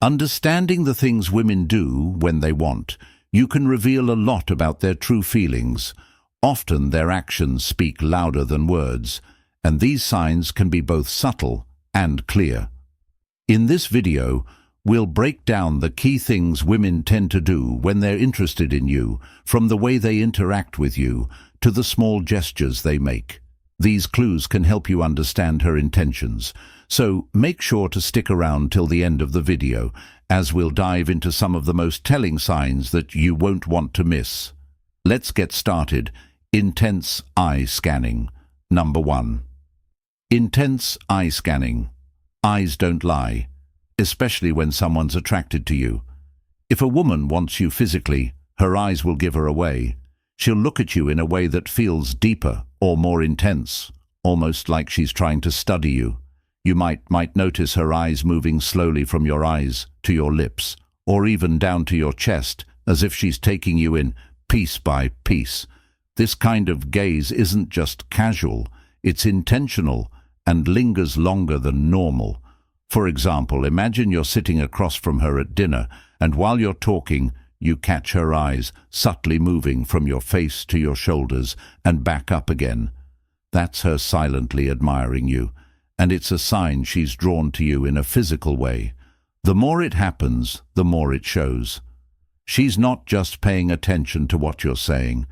Understanding the things women do when they want, you can reveal a lot about their true feelings. Often their actions speak louder than words, and these signs can be both subtle and clear. In this video, we'll break down the key things women tend to do when they're interested in you, from the way they interact with you to the small gestures they make. These clues can help you understand her intentions, so make sure to stick around till the end of the video, as we'll dive into some of the most telling signs that you won't want to miss. Let's get started. Intense eye scanning. Number 1. Intense eye scanning. Eyes don't lie, especially when someone's attracted to you. If a woman wants you physically, her eyes will give her away. She'll look at you in a way that feels deeper or more intense, almost like she's trying to study you. You might notice her eyes moving slowly from your eyes to your lips, or even down to your chest, as if she's taking you in piece by piece. This kind of gaze isn't just casual, it's intentional and lingers longer than normal. For example, imagine you're sitting across from her at dinner, and while you're talking, you catch her eyes subtly moving from your face to your shoulders and back up again. That's her silently admiring you, and it's a sign she's drawn to you in a physical way. The more it happens, the more it shows. She's not just paying attention to what you're saying.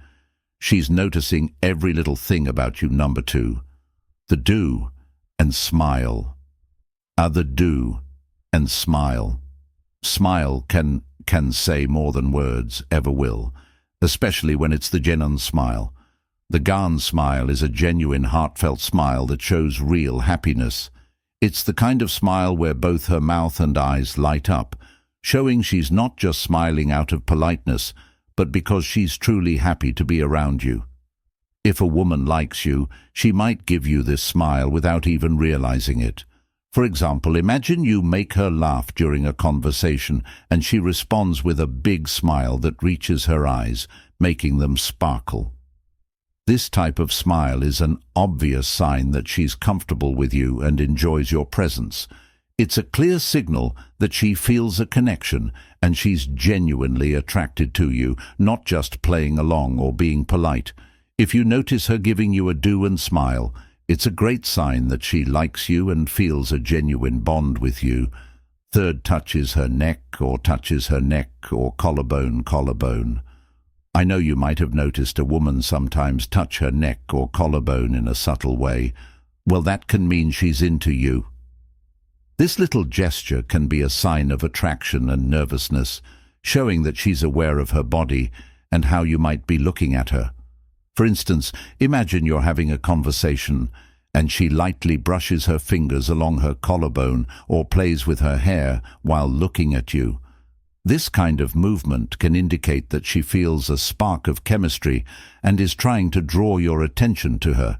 She's noticing every little thing about you. Number 2. The do and smile. The do and smile. Smile can say more than words ever will, especially when it's the genuine smile. The Ghan smile is a genuine, heartfelt smile that shows real happiness. It's the kind of smile where both her mouth and eyes light up, showing she's not just smiling out of politeness, but because she's truly happy to be around you. If a woman likes you, she might give you this smile without even realizing it. For example, imagine you make her laugh during a conversation and she responds with a big smile that reaches her eyes, making them sparkle. This type of smile is an obvious sign that she's comfortable with you and enjoys your presence. It's a clear signal that she feels a connection and she's genuinely attracted to you, not just playing along or being polite. If you notice her giving you a do and smile, it's a great sign that she likes you and feels a genuine bond with you. Third, touches her neck or collarbone. I know you might have noticed a woman sometimes touch her neck or collarbone in a subtle way. Well, that can mean she's into you. This little gesture can be a sign of attraction and nervousness, showing that she's aware of her body and how you might be looking at her. For instance, imagine you're having a conversation and she lightly brushes her fingers along her collarbone or plays with her hair while looking at you. This kind of movement can indicate that she feels a spark of chemistry and is trying to draw your attention to her.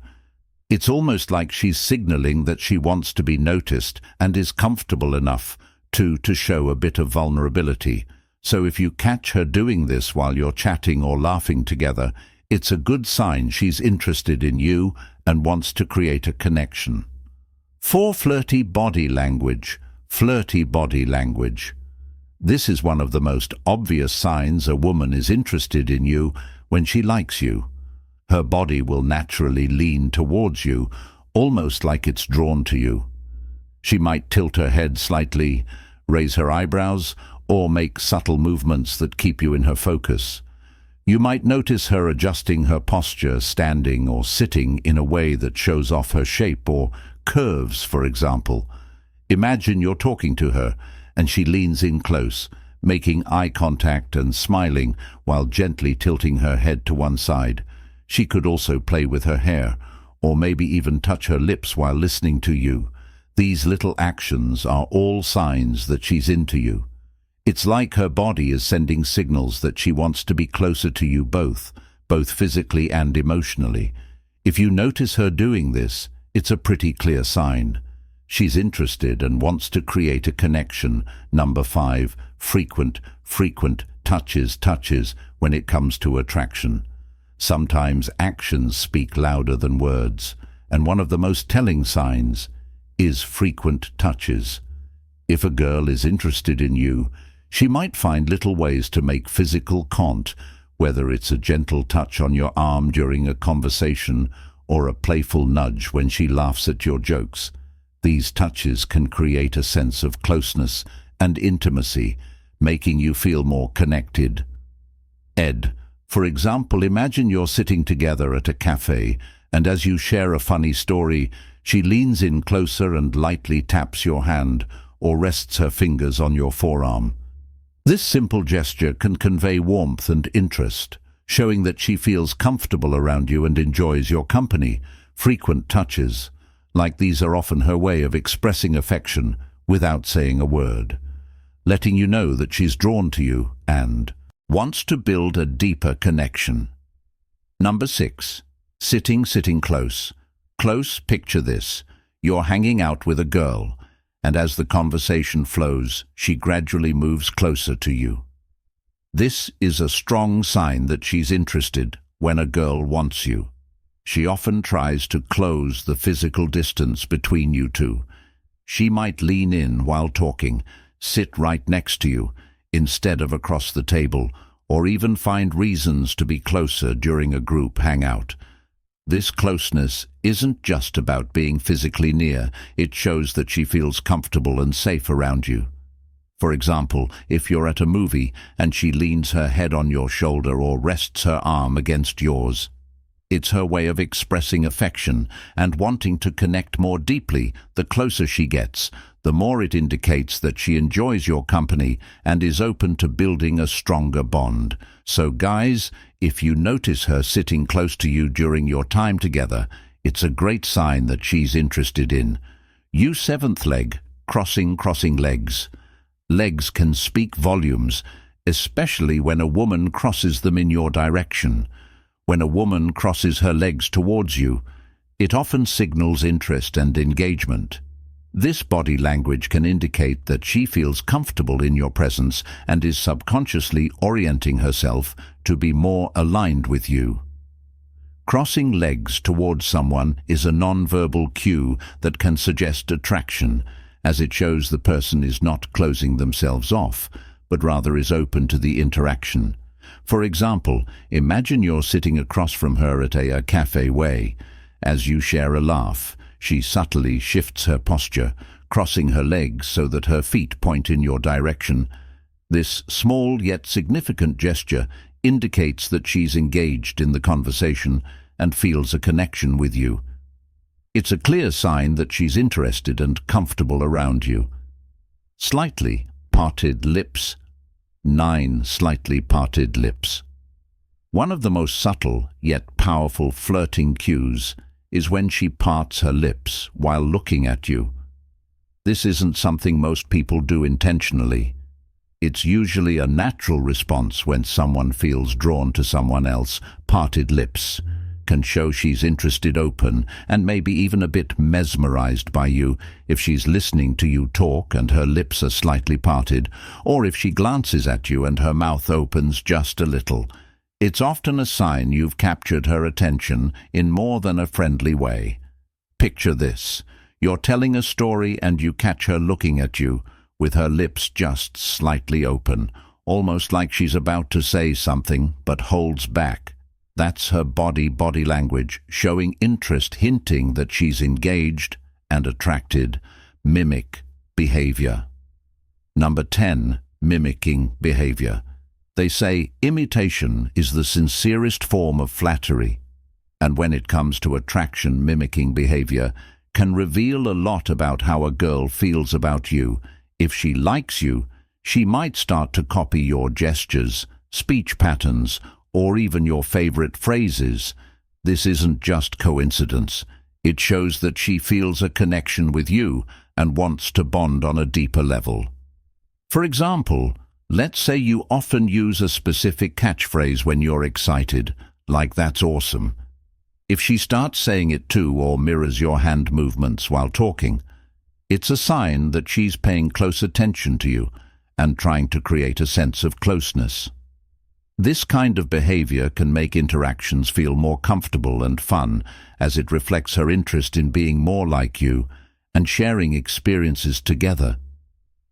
It's almost like she's signaling that she wants to be noticed and is comfortable enough to show a bit of vulnerability. So if you catch her doing this while you're chatting or laughing together, it's a good sign she's interested in you and wants to create a connection. 4. Flirty body language. Flirty body language. This is one of the most obvious signs a woman is interested in you when she likes you. Her body will naturally lean towards you, almost like it's drawn to you. She might tilt her head slightly, raise her eyebrows, or make subtle movements that keep you in her focus. You might notice her adjusting her posture, standing or sitting in a way that shows off her shape or curves, for example. Imagine you're talking to her and she leans in close, making eye contact and smiling while gently tilting her head to one side. She could also play with her hair, or maybe even touch her lips while listening to you. These little actions are all signs that she's into you. It's like her body is sending signals that she wants to be closer to you both physically and emotionally. If you notice her doing this, it's a pretty clear sign. She's interested and wants to create a connection. Number 5, frequent touches when it comes to attraction. Sometimes actions speak louder than words, and one of the most telling signs is frequent touches. If a girl is interested in you, she might find little ways to make physical contact, whether it's a gentle touch on your arm during a conversation or a playful nudge when she laughs at your jokes. These touches can create a sense of closeness and intimacy, making you feel more connected. For example, imagine you're sitting together at a cafe, and as you share a funny story, she leans in closer and lightly taps your hand or rests her fingers on your forearm. This simple gesture can convey warmth and interest, showing that she feels comfortable around you and enjoys your company. Frequent touches like these are often her way of expressing affection without saying a word, letting you know that she's drawn to you and wants to build a deeper connection. Number 6. Sitting close. Close, picture this. You're hanging out with a girl, and as the conversation flows, she gradually moves closer to you. This is a strong sign that she's interested when a girl wants you. She often tries to close the physical distance between you two. She might lean in while talking, sit right next to you, instead of across the table, or even find reasons to be closer during a group hangout. This closeness isn't just about being physically near, it shows that she feels comfortable and safe around you. For example, if you're at a movie and she leans her head on your shoulder or rests her arm against yours, it's her way of expressing affection and wanting to connect more deeply. The closer she gets, the more it indicates that she enjoys your company and is open to building a stronger bond. So guys, if you notice her sitting close to you during your time together, it's a great sign that she's interested in you. 7th leg, crossing legs. Legs can speak volumes, especially when a woman crosses them in your direction. When a woman crosses her legs towards you, it often signals interest and engagement. This body language can indicate that she feels comfortable in your presence and is subconsciously orienting herself to be more aligned with you. Crossing legs towards someone is a non-verbal cue that can suggest attraction, as it shows the person is not closing themselves off, but rather is open to the interaction. For example, imagine you're sitting across from her at a cafe way. As you share a laugh, she subtly shifts her posture, crossing her legs so that her feet point in your direction. This small yet significant gesture indicates that she's engaged in the conversation and feels a connection with you. It's a clear sign that she's interested and comfortable around you. Slightly parted lips. 9. Slightly parted lips. One of the most subtle yet powerful flirting cues is when she parts her lips while looking at you. This isn't something most people do intentionally. It's usually a natural response when someone feels drawn to someone else. Parted lips can show she's interested, open, and maybe even a bit mesmerized by you. If she's listening to you talk and her lips are slightly parted, or if she glances at you and her mouth opens just a little, it's often a sign you've captured her attention in more than a friendly way. Picture this. You're telling a story and you catch her looking at you, with her lips just slightly open, almost like she's about to say something but holds back. That's her body language, showing interest, hinting that she's engaged and attracted. Mimic behavior. Number 10. Mimicking behavior. They say imitation is the sincerest form of flattery, and when it comes to attraction, mimicking behavior can reveal a lot about how a girl feels about you. If she likes you, she might start to copy your gestures, speech patterns, or even your favorite phrases. This isn't just coincidence. It shows that she feels a connection with you and wants to bond on a deeper level. For example, let's say you often use a specific catchphrase when you're excited, like "that's awesome." If she starts saying it too or mirrors your hand movements while talking, it's a sign that she's paying close attention to you and trying to create a sense of closeness. This kind of behavior can make interactions feel more comfortable and fun, as it reflects her interest in being more like you and sharing experiences together.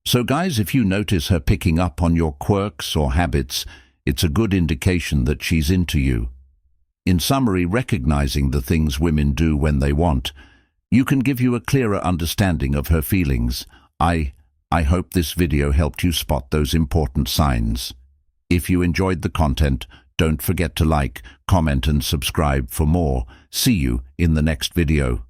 So guys, if you notice her picking up on your quirks or habits, it's a good indication that she's into you. In summary, recognizing the things women do when they want, you can give you a clearer understanding of her feelings. I hope this video helped you spot those important signs. If you enjoyed the content, don't forget to like, comment and subscribe for more. See you in the next video.